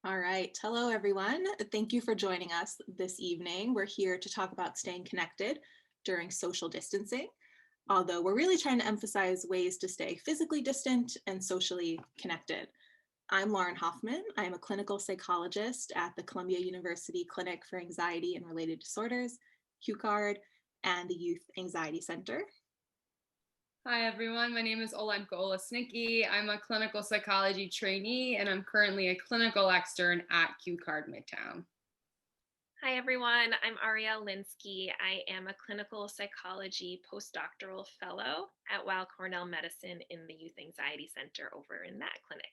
All right. Hello, everyone. Thank you for joining us this evening. We're here to talk about staying connected during social distancing, although we're really trying to emphasize ways to stay physically distant and socially connected. I'm Lauren Hoffman. I am a clinical psychologist at the Columbia University Clinic for Anxiety and Related Disorders, QCARD, and the Youth Anxiety Center. Hi, everyone. My name is Olenka Olesnicki. I'm a clinical psychology trainee, and I'm currently a clinical extern at QCARD Midtown. Hi, everyone. I'm Arielle Linsky. I am a clinical psychology postdoctoral fellow at Weill Cornell Medicine in the Youth Anxiety Center over in that clinic.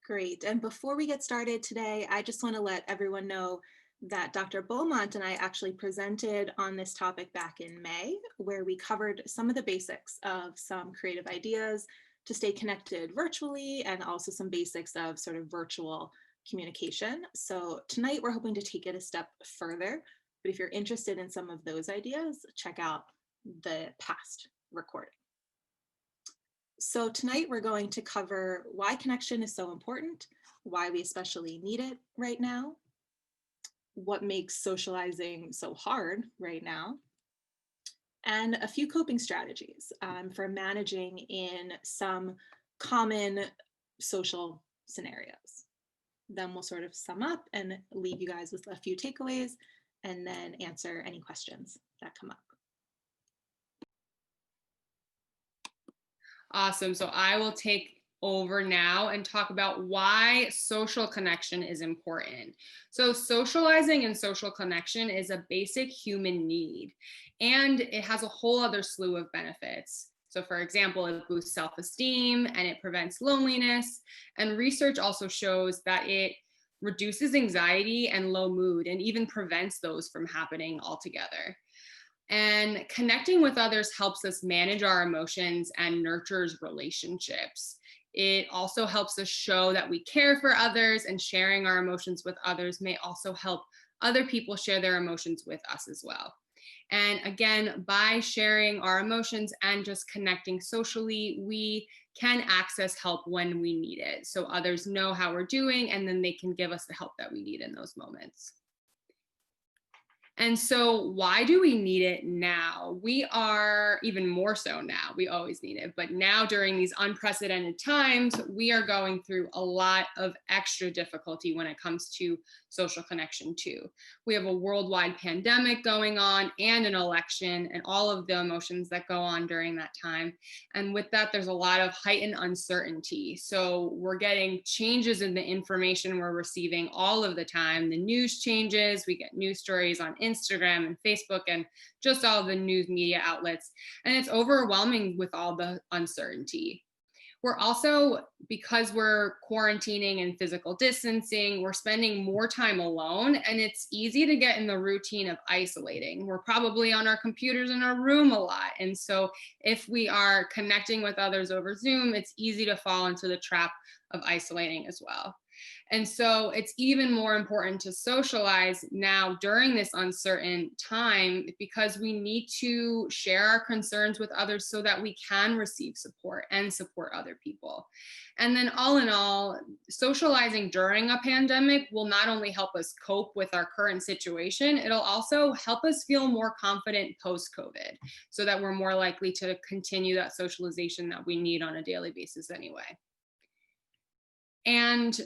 Great. And before we get started today, I just want to let everyone know that Dr. Beaumont and I actually presented on this topic back in May, where we covered some of the basics of some creative ideas to stay connected virtually and also some basics of sort of virtual communication. So tonight we're hoping to take it a step further, but if you're interested in some of those ideas, check out the past recording. So tonight we're going to cover why connection is so important, why we especially need it right now, what makes socializing so hard right now, and a few coping strategies for managing in some common social scenarios. Then we'll sort of sum up and leave you guys with a few takeaways and then answer any questions that come up. Awesome. So I will take over now and talk about why social connection is important. So socializing and social connection is a basic human need, and it has a whole other slew of benefits. So for example, it boosts self-esteem and it prevents loneliness. And research also shows that it reduces anxiety and low mood and even prevents those from happening altogether. And connecting with others helps us manage our emotions and nurtures relationships. It also helps us show that we care for others, and sharing our emotions with others may also help other people share their emotions with us as well. And again, by sharing our emotions and just connecting socially, we can access help when we need it. So others know how we're doing, and then they can give us the help that we need in those moments. And so why do we need it now? We are even more so now. We always need it. But now during these unprecedented times, we are going through a lot of extra difficulty when it comes to social connection too. We have a worldwide pandemic going on and an election and all of the emotions that go on during that time. And with that, there's a lot of heightened uncertainty. So we're getting changes in the information we're receiving all of the time. The news changes, we get news stories on Instagram and Facebook and just all the news media outlets. And it's overwhelming with all the uncertainty. We're also, because we're quarantining and physical distancing, we're spending more time alone, and it's easy to get in the routine of isolating. We're probably on our computers in our room a lot. And so if we are connecting with others over Zoom, it's easy to fall into the trap of isolating as well. And so it's even more important to socialize now during this uncertain time, because we need to share our concerns with others so that we can receive support and support other people. And then all in all, socializing during a pandemic will not only help us cope with our current situation, it'll also help us feel more confident post-COVID, so that we're more likely to continue that socialization that we need on a daily basis anyway. And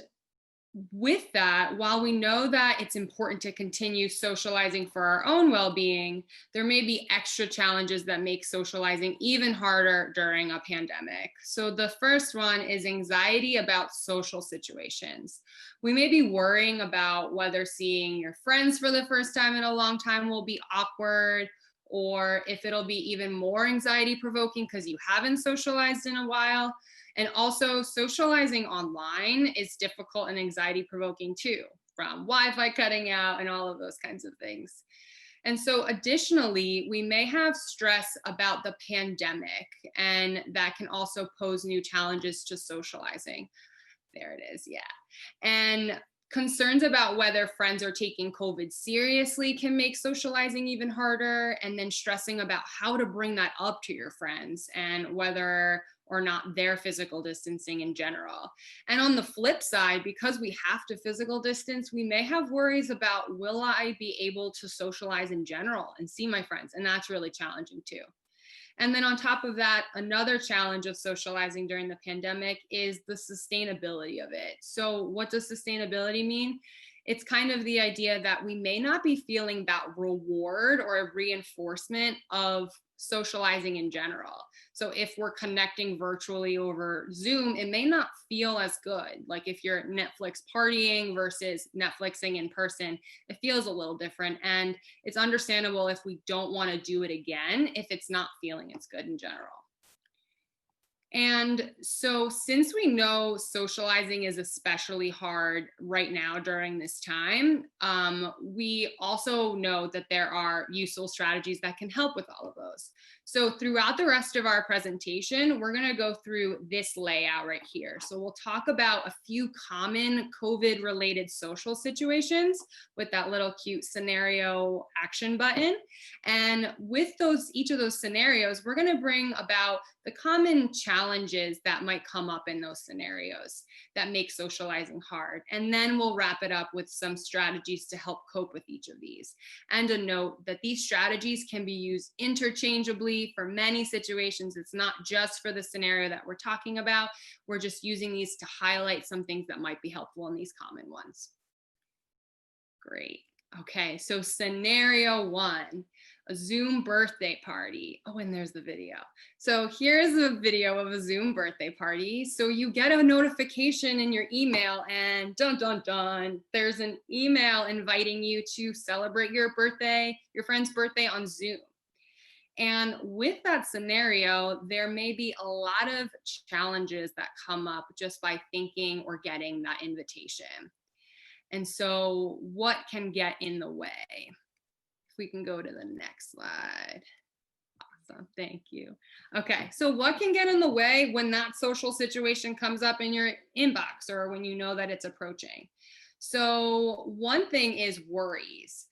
with that, while we know that it's important to continue socializing for our own well-being, there may be extra challenges that make socializing even harder during a pandemic. So the first one is anxiety about social situations. We may be worrying about whether seeing your friends for the first time in a long time will be awkward, or if it'll be even more anxiety provoking because you haven't socialized in a while. And also socializing online is difficult and anxiety provoking too, from Wi-Fi cutting out and all of those kinds of things. And so additionally, we may have stress about the pandemic, and that can also pose new challenges to socializing. There it is, yeah. And concerns about whether friends are taking COVID seriously can make socializing even harder, and then stressing about how to bring that up to your friends and whether or not their physical distancing in general. And on the flip side, because we have to physical distance, we may have worries about, will I be able to socialize in general and see my friends? And that's really challenging too. And then on top of that, another challenge of socializing during the pandemic is the sustainability of it. So what does sustainability mean? It's kind of the idea that we may not be feeling that reward or a reinforcement of socializing in general. So if we're connecting virtually over Zoom, it may not feel as good. Like if you're Netflix partying versus Netflixing in person, it feels a little different. And it's understandable if we don't want to do it again, if it's not feeling as good in general. And so since we know socializing is especially hard right now during this time, we also know that there are useful strategies that can help with all of those. So throughout the rest of our presentation, we're going to go through this layout right here. So we'll talk about a few common COVID-related social situations with that little cute scenario action button. And with each of those scenarios, we're going to bring about the common challenges that might come up in those scenarios that make socializing hard. And then we'll wrap it up with some strategies to help cope with each of these. And a note that these strategies can be used interchangeably for many situations. It's not just for the scenario that we're talking about. We're just using these to highlight some things that might be helpful in these common ones. Great. Okay, so scenario one, a Zoom birthday party. Oh, and there's the video. So here's a video of a Zoom birthday party. So you get a notification in your email and dun, dun, dun, there's an email inviting you to celebrate your birthday, your friend's birthday on Zoom. And with that scenario, there may be a lot of challenges that come up just by thinking or getting that invitation. And so what can get in the way? If we can go to the next slide. Awesome, thank you. Okay, so what can get in the way when that social situation comes up in your inbox or when you know that it's approaching? So one thing is worries.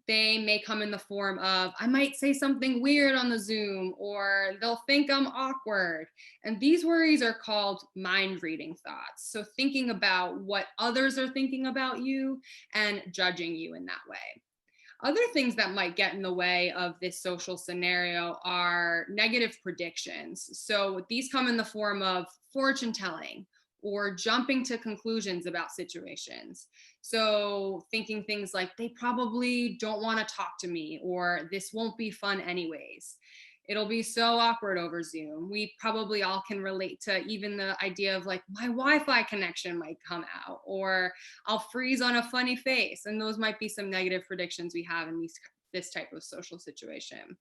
They may come in the form of, I might say something weird on the Zoom, or they'll think I'm awkward. And these worries are called mind reading thoughts. So thinking about what others are thinking about you and judging you in that way. Other things that might get in the way of this social scenario are negative predictions. So these come in the form of fortune telling or jumping to conclusions about situations. So thinking things like, they probably don't want to talk to me, or this won't be fun anyways. It'll be so awkward over Zoom. We probably all can relate to even the idea of like, my Wi-Fi connection might come out, or I'll freeze on a funny face. And those might be some negative predictions we have in this type of social situation.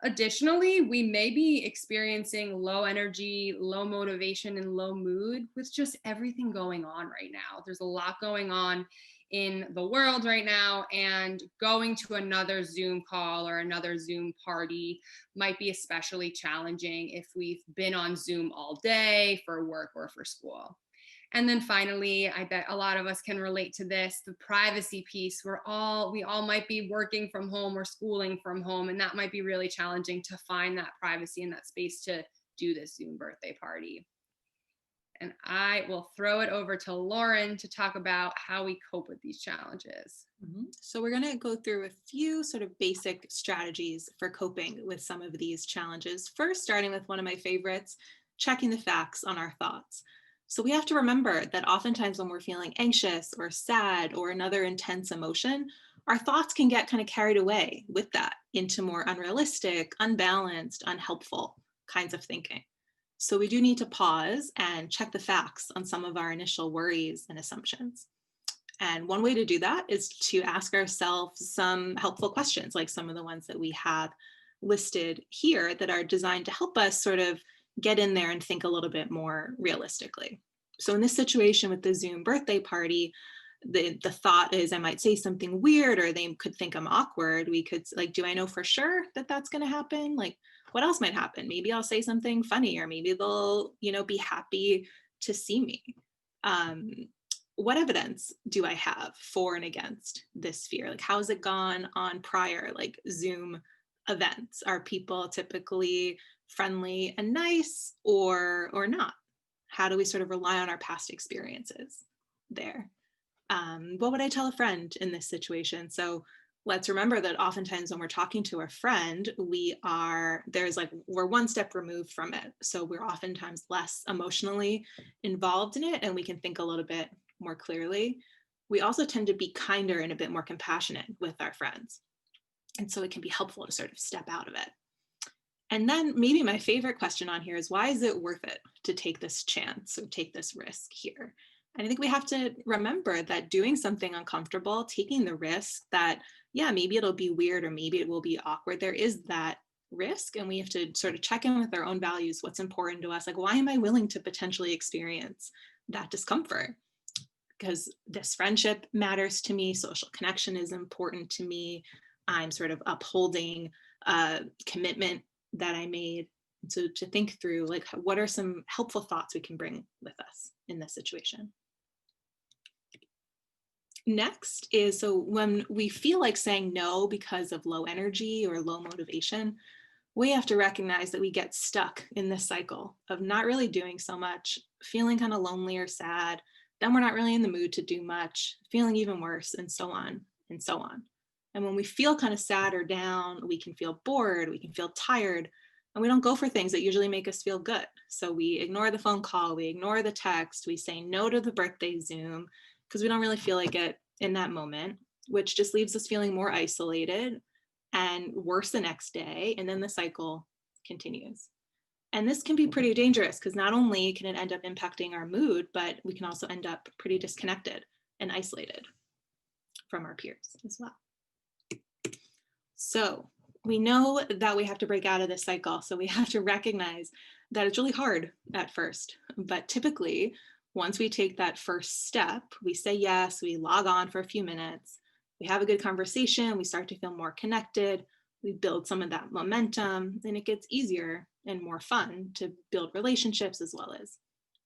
Additionally, we may be experiencing low energy, low motivation, and low mood with just everything going on right now. There's a lot going on in the world right now, and going to another Zoom call or another Zoom party might be especially challenging if we've been on Zoom all day for work or for school. And then finally, I bet a lot of us can relate to this, the privacy piece. We all might be working from home or schooling from home, and that might be really challenging to find that privacy and that space to do this Zoom birthday party. And I will throw it over to Lauren to talk about how we cope with these challenges. So we're going to go through a few sort of basic strategies for coping with some of these challenges. First, starting with one of my favorites, checking the facts on our thoughts. So we have to remember that oftentimes when we're feeling anxious or sad or another intense emotion, our thoughts can get kind of carried away with that into more unrealistic, unbalanced, unhelpful kinds of thinking. So we do need to pause and check the facts on some of our initial worries and assumptions. And one way to do that is to ask ourselves some helpful questions, like some of the ones that we have listed here that are designed to help us sort of get in there and think a little bit more realistically. So in this situation with the Zoom birthday party, the thought is I might say something weird, or they could think I'm awkward. We could like, do I know for sure that that's going to happen? Like, what else might happen? Maybe I'll say something funny, or maybe they'll, be happy to see me. What evidence do I have for and against this fear? Like, how's it gone on prior, like Zoom events? Are people typically friendly and nice or not? How do we sort of rely on our past experiences there? What would I tell a friend in this situation? So let's remember that oftentimes when we're talking to a friend, we're one step removed from it. So we're oftentimes less emotionally involved in it, and we can think a little bit more clearly. We also tend to be kinder and a bit more compassionate with our friends. And so it can be helpful to sort of step out of it. And then maybe my favorite question on here is, why is it worth it to take this chance or take this risk here? And I think we have to remember that doing something uncomfortable, taking the risk that, yeah, maybe it'll be weird or maybe it will be awkward, there is that risk. And we have to sort of check in with our own values, what's important to us. Like, why am I willing to potentially experience that discomfort? Because this friendship matters to me, social connection is important to me. I'm sort of upholding a commitment that I made. So to think through, like, what are some helpful thoughts we can bring with us in this situation? Next is, so when we feel like saying no because of low energy or low motivation, we have to recognize that we get stuck in this cycle of not really doing so much, feeling kind of lonely or sad, then we're not really in the mood to do much, feeling even worse, and so on and so on. And when we feel kind of sad or down, we can feel bored, we can feel tired, and we don't go for things that usually make us feel good. So we ignore the phone call, we ignore the text, we say no to the birthday Zoom because we don't really feel like it in that moment, which just leaves us feeling more isolated and worse the next day. And then the cycle continues. And this can be pretty dangerous because not only can it end up impacting our mood, but we can also end up pretty disconnected and isolated from our peers as well. So we know that we have to break out of this cycle. So we have to recognize that it's really hard at first, but typically once we take that first step, we say yes, we log on for a few minutes, we have a good conversation, we start to feel more connected, we build some of that momentum, and it gets easier and more fun to build relationships as well as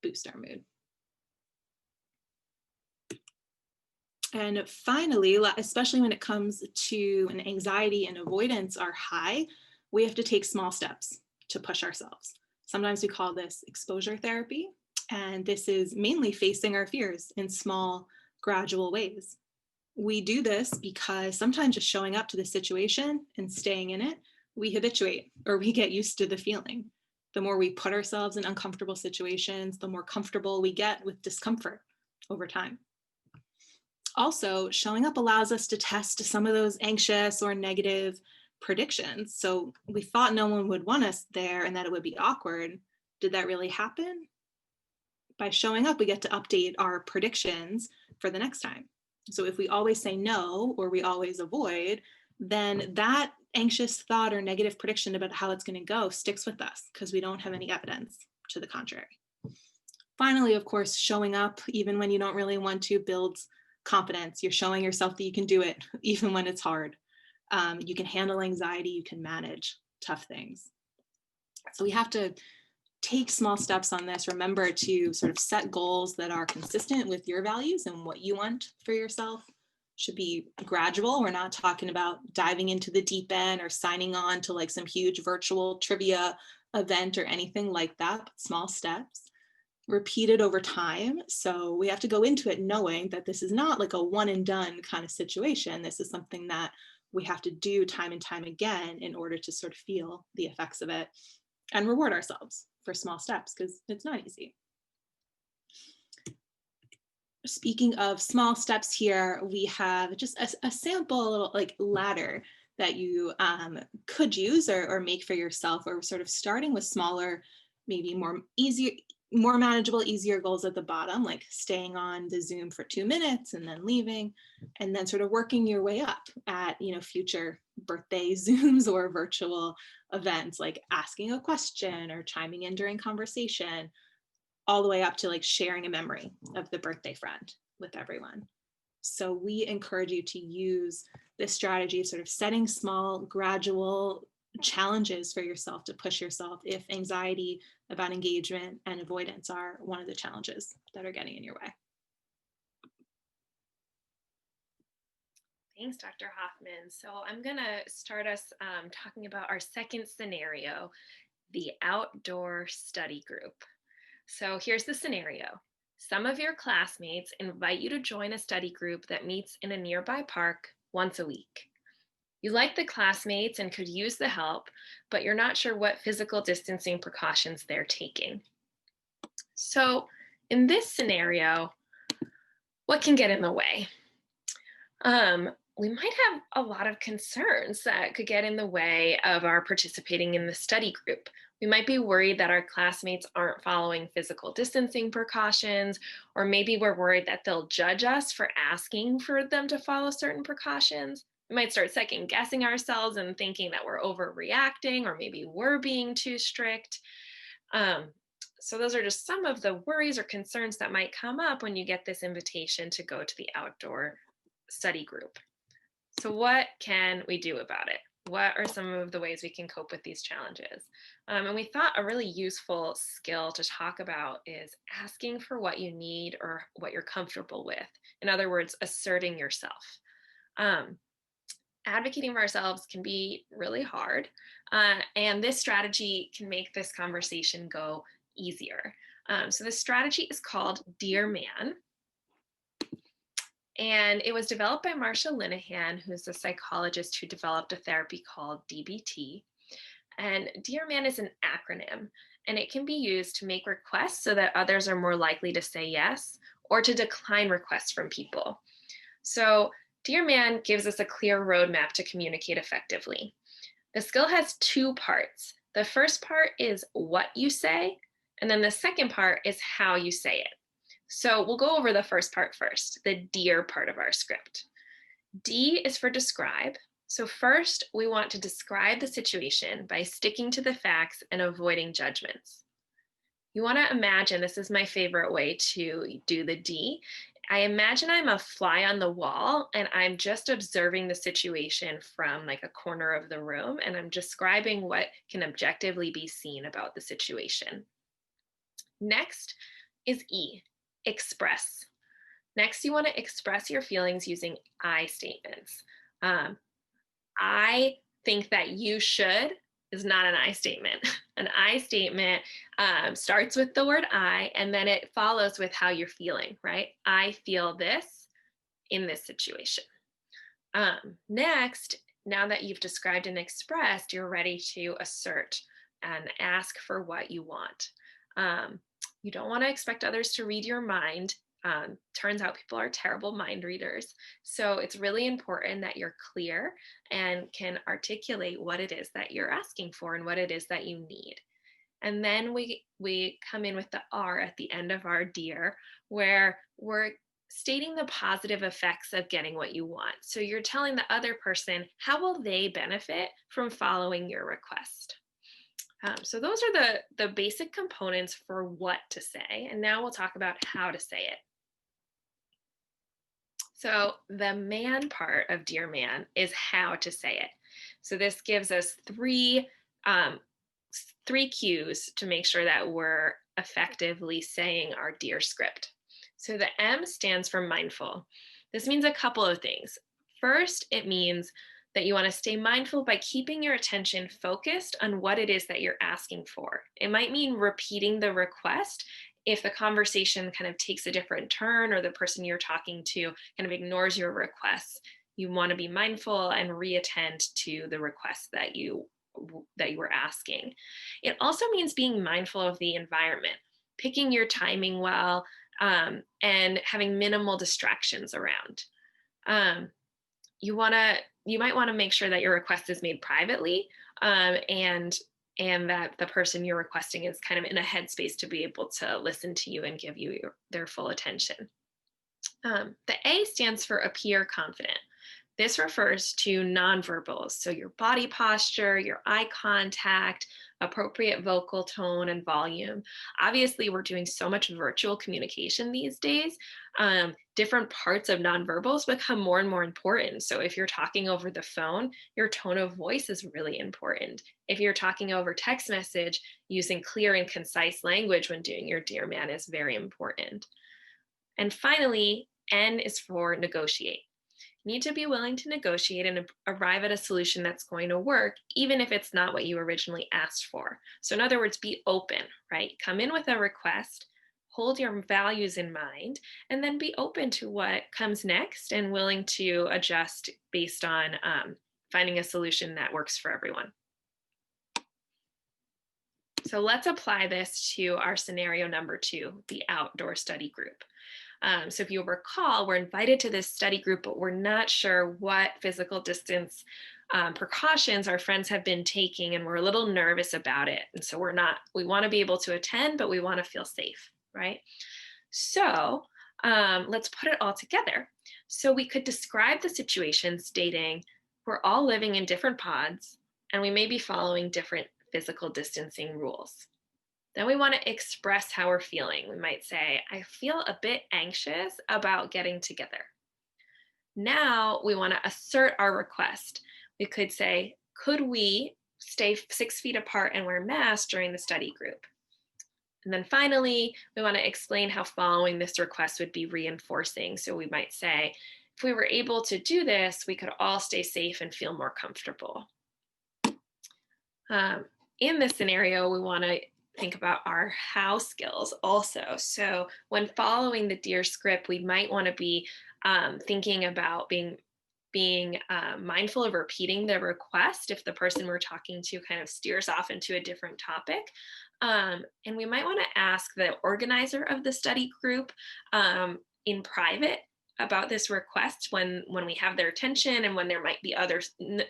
boost our mood. And finally, especially when it comes to when anxiety and avoidance are high, we have to take small steps to push ourselves. Sometimes we call this exposure therapy. And this is mainly facing our fears in small, gradual ways. We do this because sometimes just showing up to the situation and staying in it, we habituate or we get used to the feeling. The more we put ourselves in uncomfortable situations, the more comfortable we get with discomfort over time. Also, showing up allows us to test some of those anxious or negative predictions. So we thought no one would want us there and that it would be awkward. Did that really happen? By showing up, we get to update our predictions for the next time. So if we always say no, or we always avoid, then that anxious thought or negative prediction about how it's going to go sticks with us because we don't have any evidence to the contrary. Finally, of course, showing up even when you don't really want to builds confidence. You're showing yourself that you can do it even when it's hard. You can handle anxiety, you can manage tough things. So we have to take small steps on this. Remember to sort of set goals that are consistent with your values and what you want for yourself. Should be gradual. We're not talking about diving into the deep end or signing on to like some huge virtual trivia event or anything like that, but small steps. Repeated over time. So we have to go into it knowing that this is not like a one and done kind of situation. This is something that we have to do time and time again in order to sort of feel the effects of it and reward ourselves for small steps because it's not easy. Speaking of small steps here, we have just a sample like ladder that you could use or make for yourself, where we're sort of starting with smaller, maybe more manageable, easier goals at the bottom, like staying on the Zoom for 2 minutes and then leaving, and then sort of working your way up at, future birthday Zooms or virtual events, like asking a question or chiming in during conversation, all the way up to like sharing a memory of the birthday friend with everyone. So we encourage you to use this strategy of sort of setting small, gradual challenges for yourself to push yourself if anxiety about engagement and avoidance are one of the challenges that are getting in your way. Thanks, Dr. Hoffman. So I'm going to start us talking about our second scenario. the outdoor study group. So here's the scenario. Some of your classmates invite you to join a study group that meets in a nearby park once a week. You like the classmates and could use the help, but you're not sure what physical distancing precautions they're taking. So in this scenario, what can get in the way? We might have a lot of concerns that could get in the way of our participating in the study group. We might be worried that our classmates aren't following physical distancing precautions, or maybe we're worried that they'll judge us for asking for them to follow certain precautions. We might start second guessing ourselves and thinking that we're overreacting, or maybe we're being too strict. So those are just some of the worries or concerns that might come up when you get this invitation to go to the outdoor study group. So what can we do about it? What are some of the ways we can cope with these challenges? And we thought a really useful skill to talk about is asking for what you need or what you're comfortable with. In other words, asserting yourself. Advocating for ourselves can be really hard, and this strategy can make this conversation go easier. So this strategy is called Dear Man. And it was developed by Marsha Linehan, who's a psychologist who developed a therapy called DBT. And Dear Man is an acronym, and it can be used to make requests so that others are more likely to say yes, or to decline requests from people. So Dear Man gives us a clear roadmap to communicate effectively. The skill has two parts. The first part is what you say, and then the second part is how you say it. So we'll go over the first part first, the dear part of our script. D is for describe. So first, we want to describe the situation by sticking to the facts and avoiding judgments. You want to imagine, this is my favorite way to do the D. I imagine I'm a fly on the wall and I'm just observing the situation from like a corner of the room, and I'm describing what can objectively be seen about the situation. Next is E. Express. Next, you want to express your feelings using I statements. I think that you should is not an I statement. An I statement starts with the word I, and then it follows with how you're feeling, right? I feel this in this situation. Next, now that you've described and expressed, you're ready to assert and ask for what you want. You don't want to expect others to read your mind. Turns out people are terrible mind readers. So it's really important that you're clear and can articulate what it is that you're asking for and what it is that you need. And then we come in with the R at the end of our dear, where we're stating the positive effects of getting what you want. So you're telling the other person, how will they benefit from following your request? So those are the basic components for what to say. And now we'll talk about how to say it. So the man part of Dear Man is how to say it. So this gives us three cues to make sure that we're effectively saying our Dear script. So the M stands for mindful. This means a couple of things. First, it means that you want to stay mindful by keeping your attention focused on what it is that you're asking for. It might mean repeating the request if the conversation kind of takes a different turn or the person you're talking to kind of ignores your requests. You want to be mindful and reattend to the request that you were asking. It also means being mindful of the environment, picking your timing well, and having minimal distractions around. You might want to make sure that your request is made privately, and that the person you're requesting is kind of in a headspace to be able to listen to you and give you their full attention. The A stands for appear confident. This refers to nonverbals, so your body posture, your eye contact, appropriate vocal tone and volume. Obviously, we're doing so much virtual communication these days. Different parts of nonverbals become more and more important. So if you're talking over the phone, your tone of voice is really important. If you're talking over text message, using clear and concise language when doing your Dear Man is very important. And finally, N is for negotiate. You need to be willing to negotiate and arrive at a solution that's going to work, even if it's not what you originally asked for. So in other words, be open, right? Come in with a request, hold your values in mind, and then be open to what comes next and willing to adjust based on finding a solution that works for everyone. So let's apply this to our scenario number 2, the outdoor study group. So if you'll recall, we're invited to this study group, but we're not sure what physical distance precautions our friends have been taking, and we're a little nervous about it. And so we want to be able to attend, but we want to feel safe, right? So let's put it all together. So we could describe the situation stating, we're all living in different pods, and we may be following different physical distancing rules. Then we want to express how we're feeling. We might say, I feel a bit anxious about getting together. Now we want to assert our request. We could say, could we stay 6 feet apart and wear masks during the study group? And then finally, we want to explain how following this request would be reinforcing. So we might say, if we were able to do this, we could all stay safe and feel more comfortable. In this scenario, we want to think about our how skills also. So when following the DEAR script, we might want to be thinking about being mindful of repeating the request if the person we're talking to kind of steers off into a different topic. And we might want to ask the organizer of the study group in private about this request when we have their attention and when there might be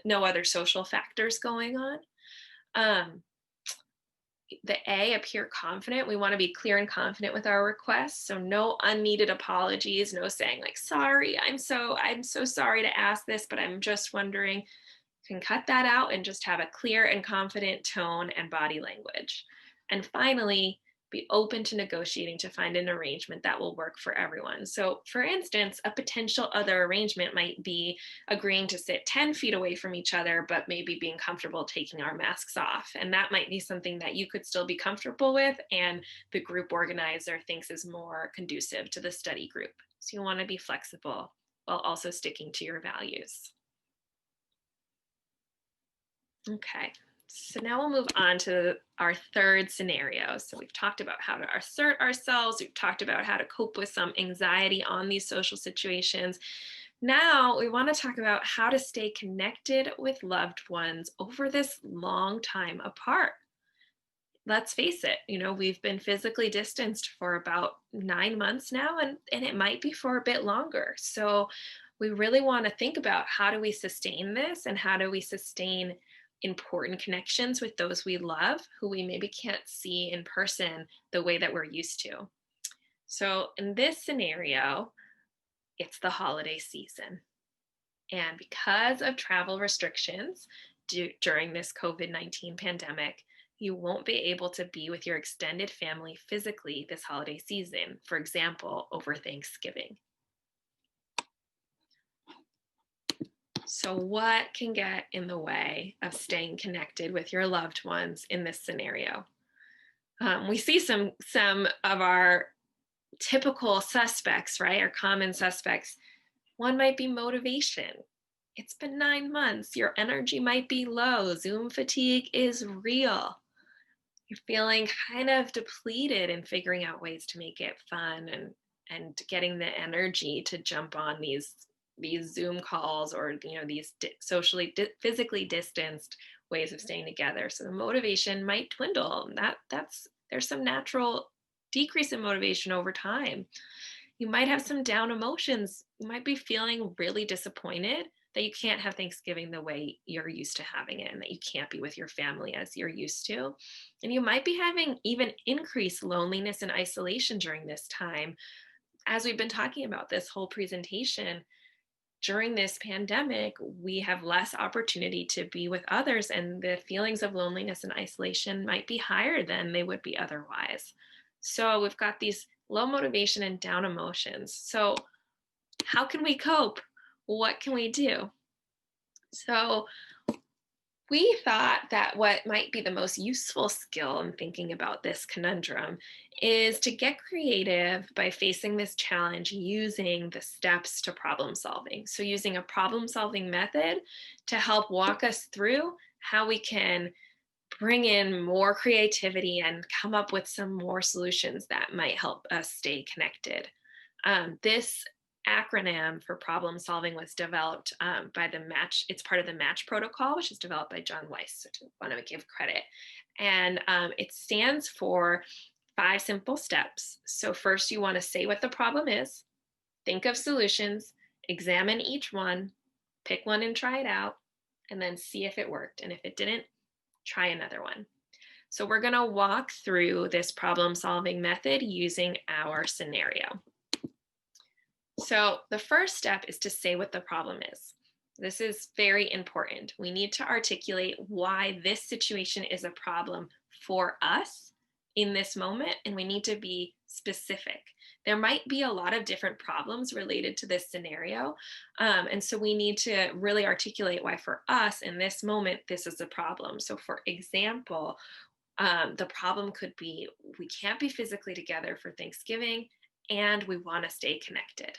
no other social factors going on. The A, appear confident. We want to be clear and confident with our requests. So no unneeded apologies, no saying like, sorry, I'm so sorry to ask this, but I'm just wondering. You can cut that out and just have a clear and confident tone and body language. And finally, be open to negotiating to find an arrangement that will work for everyone. So for instance, a potential other arrangement might be agreeing to sit 10 feet away from each other, but maybe being comfortable taking our masks off. And that might be something that you could still be comfortable with and the group organizer thinks is more conducive to the study group. So you want to be flexible while also sticking to your values. Okay. So now we'll move on to our third scenario. So we've talked about how to assert ourselves. We've talked about how to cope with some anxiety on these social situations. Now we want to talk about how to stay connected with loved ones over this long time apart. Let's face it, we've been physically distanced for about 9 months now, and it might be for a bit longer. So we really want to think about how do we sustain this and how do we sustain important connections with those we love who we maybe can't see in person the way that we're used to. So in this scenario, it's the holiday season. And because of travel restrictions during this COVID-19 pandemic, you won't be able to be with your extended family physically this holiday season, for example, over Thanksgiving. So what can get in the way of staying connected with your loved ones in this scenario? We see some of our typical suspects, right? Our common suspects. One might be motivation. It's been 9 months. Your energy might be low. Zoom fatigue is real. You're feeling kind of depleted and figuring out ways to make it fun and getting the energy to jump on these Zoom calls or these socially physically distanced ways of staying together. So the motivation might dwindle. There's some natural decrease in motivation over time. You might have some down emotions. You might be feeling really disappointed that you can't have Thanksgiving the way you're used to having it and that you can't be with your family as you're used to. And you might be having even increased loneliness and isolation during this time. As we've been talking about this whole presentation, during this pandemic, we have less opportunity to be with others, and the feelings of loneliness and isolation might be higher than they would be otherwise. So we've got these low motivation and down emotions. So how can we cope? What can we do? So We thought that what might be the most useful skill in thinking about this conundrum is to get creative by facing this challenge using the steps to problem solving. So, using a problem solving method to help walk us through how we can bring in more creativity and come up with some more solutions that might help us stay connected. This acronym for problem solving was developed by the Match. It's part of the Match protocol, which is developed by John Weiss. So I want to give credit. And it stands for 5 simple steps. So first, you want to say what the problem is, think of solutions, examine each one, pick one and try it out, and then see if it worked. And if it didn't, try another one. So we're going to walk through this problem solving method using our scenario. So the first step is to say what the problem is. This is very important. We need to articulate why this situation is a problem for us in this moment, and we need to be specific. There might be a lot of different problems related to this scenario, and so we need to really articulate why for us in this moment, this is a problem. So for example, the problem could be we can't be physically together for Thanksgiving, and we want to stay connected.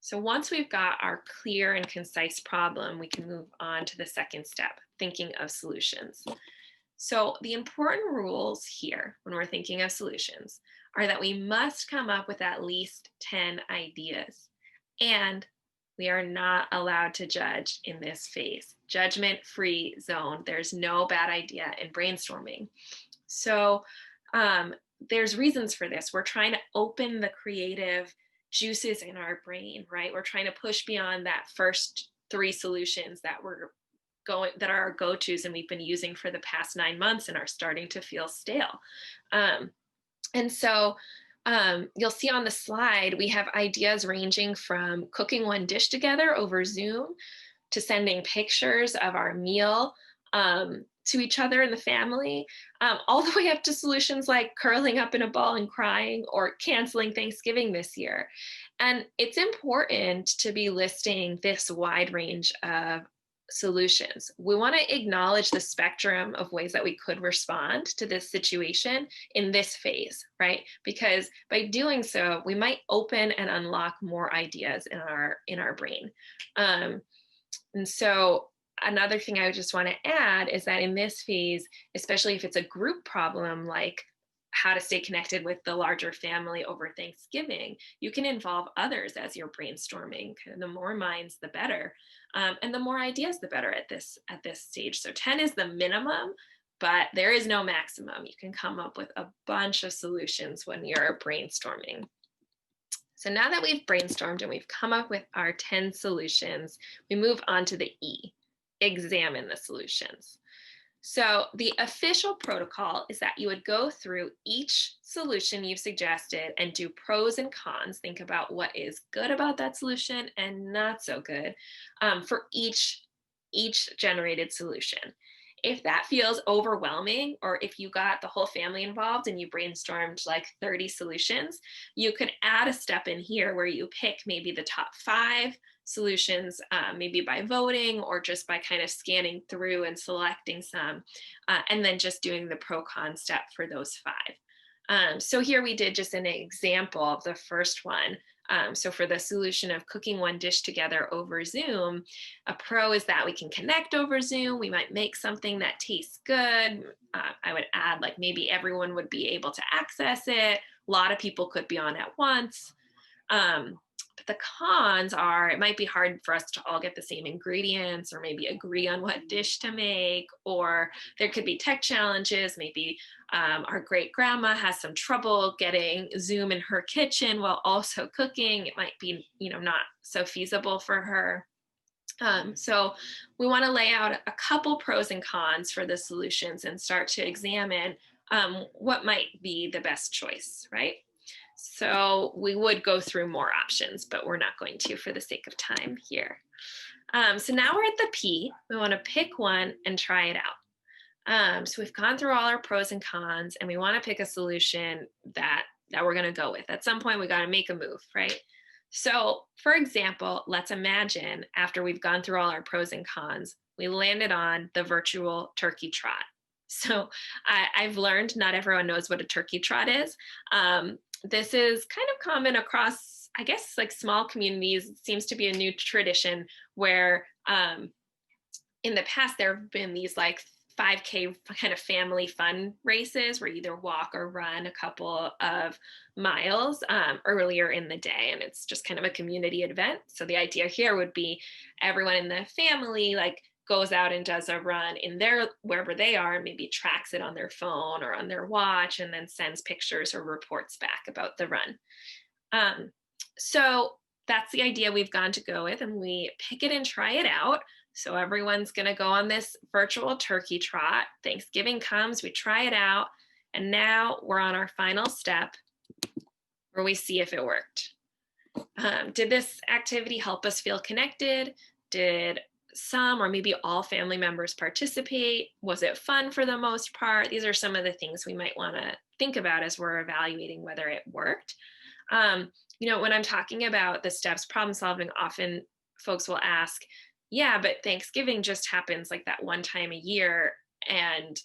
So once we've got our clear and concise problem, we can move on to the second step, thinking of solutions. So the important rules here when we're thinking of solutions are that we must come up with at least 10 ideas, and we are not allowed to judge in this phase. Judgment-free zone. There's no bad idea in brainstorming. So there's reasons for this. We're trying to open the creative juices in our brain, right? We're trying to push beyond that first 3 solutions that that are our go-tos and we've been using for the past 9 months and are starting to feel stale. And so you'll see on the slide, we have ideas ranging from cooking one dish together over Zoom to sending pictures of our meal to each other in the family, all the way up to solutions like curling up in a ball and crying or canceling Thanksgiving this year. And it's important to be listing this wide range of solutions. We want to acknowledge the spectrum of ways that we could respond to this situation in this phase, right? Because by doing so, we might open and unlock more ideas in our brain. And so another thing I would just want to add is that in this phase, especially if it's a group problem like how to stay connected with the larger family over Thanksgiving, you can involve others as you're brainstorming. Kind of the more minds, the better. And the more ideas, the better at this stage. So 10 is the minimum, but there is no maximum. You can come up with a bunch of solutions when you're brainstorming. So now that we've brainstormed and we've come up with our 10 solutions, we move on to the E, examine the solutions. So the official protocol is that you would go through each solution you've suggested and do pros and cons. Think about what is good about that solution and not so good for each generated solution. If that feels overwhelming, or if you got the whole family involved and you brainstormed like 30 solutions, you could add a step in here where you pick maybe the top 5 solutions, maybe by voting or just by kind of scanning through and selecting some, and then just doing the pro-con step for those 5. So here we did just an example of the first one. So for the solution of cooking one dish together over Zoom, a pro is that we can connect over Zoom. We might make something that tastes good. I would add like maybe everyone would be able to access it. A lot of people could be on at once. But the cons are, it might be hard for us to all get the same ingredients or maybe agree on what dish to make, or there could be tech challenges. Maybe our great grandma has some trouble getting Zoom in her kitchen while also cooking. It might be, not so feasible for her. So we want to lay out a couple pros and cons for the solutions and start to examine what might be the best choice, right? So we would go through more options, but we're not going to for the sake of time here. So now we're at the P. We want to pick one and try it out. So we've gone through all our pros and cons, and we want to pick a solution that we're going to go with. At some point, we got to make a move, right? So for example, let's imagine after we've gone through all our pros and cons, we landed on the virtual turkey trot. So I've learned not everyone knows what a turkey trot is. This is kind of common across, I guess, like small communities. It seems to be a new tradition where in the past there have been these like 5K kind of family fun races where you either walk or run a couple of miles earlier in the day, and it's just kind of a community event. So the idea here would be everyone in the family like goes out and does a run in their wherever they are, and maybe tracks it on their phone or on their watch, and then sends pictures or reports back about the run. So that's the idea we've gone to go with, and we pick it and try it out. So everyone's going to go on this virtual turkey trot. Thanksgiving comes, we try it out, and now we're on our final step where we see if it worked. Did this activity help us feel connected? Did some or maybe all family members participate? Was it fun for the most part? These are some of the things we might want to think about as we're evaluating whether it worked. When I'm talking about the steps problem solving, often folks will ask, yeah, but Thanksgiving just happens like that one time a year, and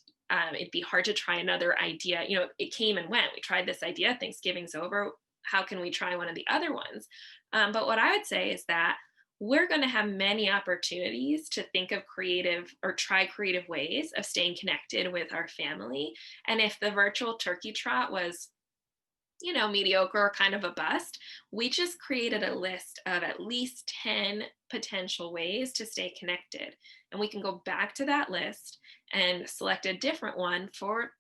it'd be hard to try another idea. It came and went. We tried this idea, Thanksgiving's over. How can we try one of the other ones? But what I would say is that we're going to have many opportunities to think of creative or try creative ways of staying connected with our family. And if the virtual turkey trot was mediocre or kind of a bust, we just created a list of at least 10 potential ways to stay connected. And we can go back to that list and select a different one for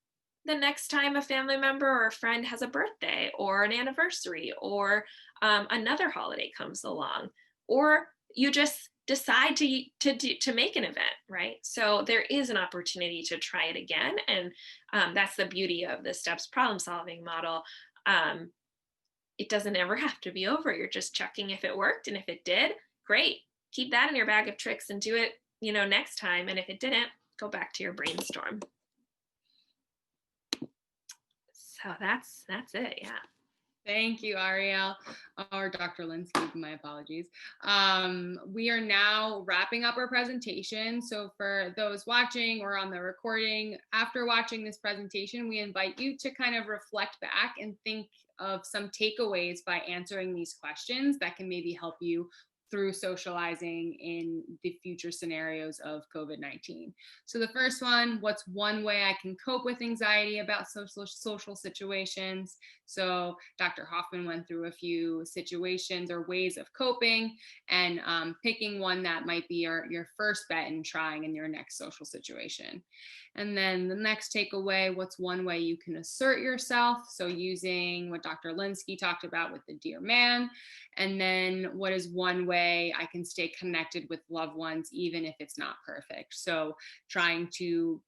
the next time a family member or a friend has a birthday or an anniversary or another holiday comes along, or you just decide to make an event, right? So there is an opportunity to try it again. And that's the beauty of the STEPS problem solving model. It doesn't ever have to be over. You're just checking if it worked. And if it did, great. Keep that in your bag of tricks and do it, next time. And if it didn't, go back to your brainstorm. So that's it. Yeah. Thank you, Ariel, or Dr. Linsky, my apologies. We are now wrapping up our presentation. So for those watching or on the recording, after watching this presentation, we invite you to kind of reflect back and think of some takeaways by answering these questions that can maybe help you through socializing in the future scenarios of COVID-19. So the first one, what's one way I can cope with anxiety about social situations? So Dr. Hoffman went through a few situations or ways of coping, and picking one that might be your first bet in trying in your next social situation. And then the next takeaway, what's one way you can assert yourself? So using what Dr. Linsky talked about with the Dear Man. And then what is one way I can stay connected with loved ones, even if it's not perfect? So trying to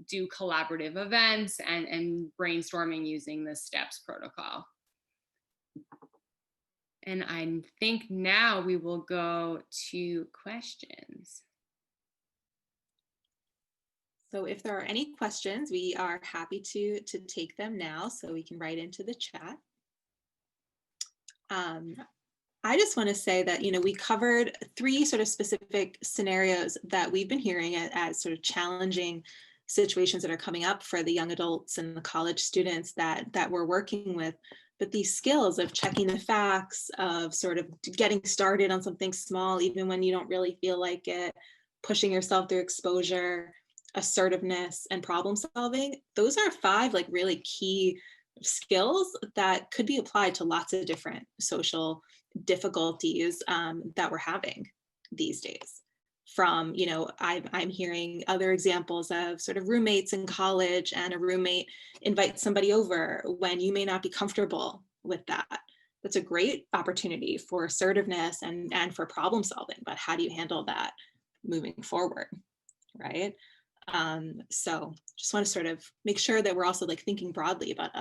do collaborative events and brainstorming using the STEPS protocol. And I think now we will go to questions. So if there are any questions, we are happy to take them now, so we can write into the chat. I just want to say that, we covered 3 sort of specific scenarios that we've been hearing as sort of challenging situations that are coming up for the young adults and the college students that we're working with. But these skills of checking the facts, of sort of getting started on something small, even when you don't really feel like it, pushing yourself through exposure, assertiveness, and problem solving, those are 5 like really key skills that could be applied to lots of different social difficulties that we're having these days. From, I'm hearing other examples of sort of roommates in college, and a roommate invites somebody over when you may not be comfortable with that. That's a great opportunity for assertiveness and for problem solving, but how do you handle that moving forward, right? So just want to sort of make sure that we're also like thinking broadly about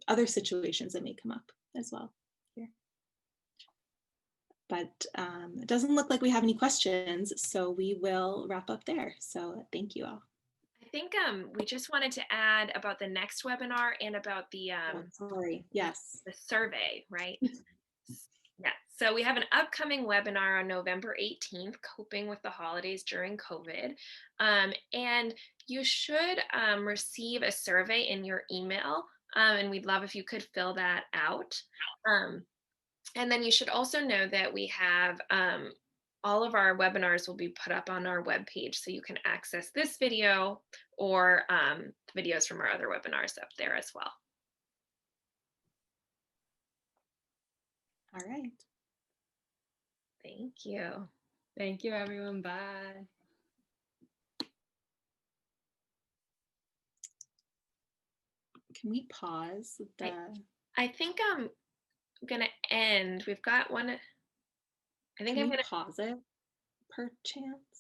other situations that may come up as well here. But it doesn't look like we have any questions, so we will wrap up there. So thank you all. I think we just wanted to add about the next webinar and about the Yes, the survey, right? Yeah. So we have an upcoming webinar on November 18th, Coping with the Holidays During COVID. And you should receive a survey in your email, and we'd love if you could fill that out. And then you should also know that we have all of our webinars will be put up on our webpage, so you can access this video or videos from our other webinars up there as well. All right. Thank you. Thank you, everyone. Bye. Can we pause the? I think I'm gonna end. We've got one. I think Can I'm we gonna pause it, perchance?